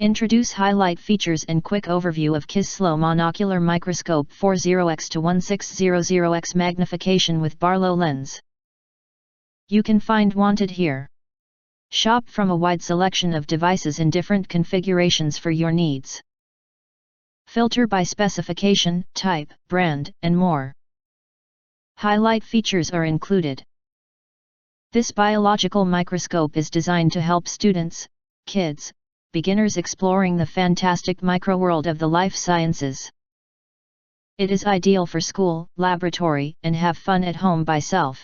Introduce highlight features and quick overview of KiZHXlo Monocular Microscope 40X-1600X Magnification with Barlow Lens. You can find wanted here. Shop from a wide selection of devices in different configurations for your needs. Filter by specification, type, brand, and more. Highlight features are included. This biological microscope is designed to help students, kids, beginners exploring the fantastic microworld of the life sciences. It is ideal for school, laboratory, and have fun at home by self.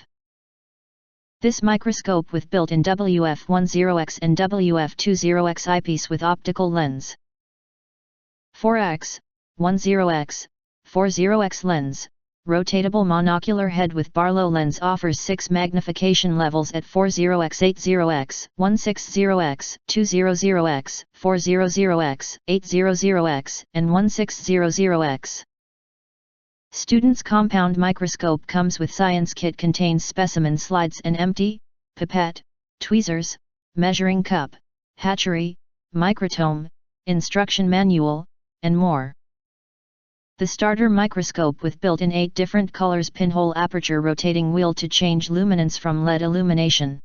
This microscope with built-in WF10X and WF20X eyepiece with optical lens. 4X, 10X, 40X lens, rotatable monocular head with Barlow lens offers 6 magnification levels at 40X, 80X, 160X, 200X, 400X, 800X, and 1600X. Student's compound microscope comes with science kit, contains specimen slides and empty, pipette, tweezers, measuring cup, hatchery, microtome, instruction manual, and more. The starter microscope with built-in 8 different colors pinhole aperture rotating wheel to change luminance from LED illumination.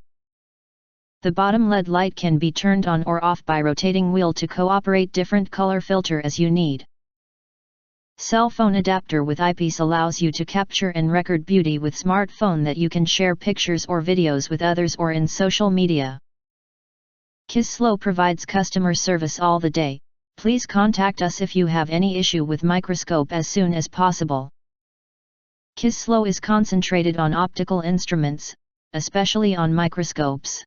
The bottom LED light can be turned on or off by rotating wheel to cooperate different color filter as you need. Cell phone adapter with eyepiece allows you to capture and record beauty with smartphone that you can share pictures or videos with others or in social media. KiZHXlo provides customer service all the day. Please contact us if you have any issue with microscope as soon as possible. KiZHXlo is concentrated on optical instruments, especially on microscopes.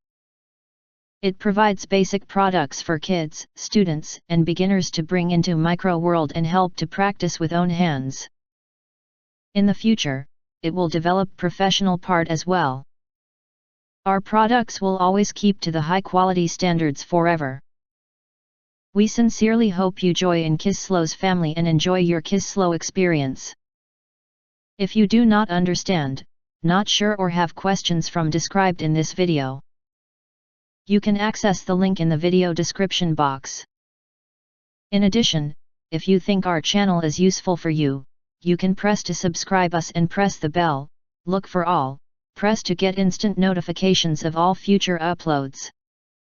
It provides basic products for kids, students, and beginners to bring into micro world and help to practice with own hands. In the future, it will develop professional part as well. Our products will always keep to the high quality standards forever. We sincerely hope you join in KiZHXlo's family and enjoy your KiZHXlo experience. If you do not understand, not sure or have questions from described in this video, you can access the link in the video description box. In addition, if you think our channel is useful for you, you can press to subscribe us and press the bell, look for all, press to get instant notifications of all future uploads.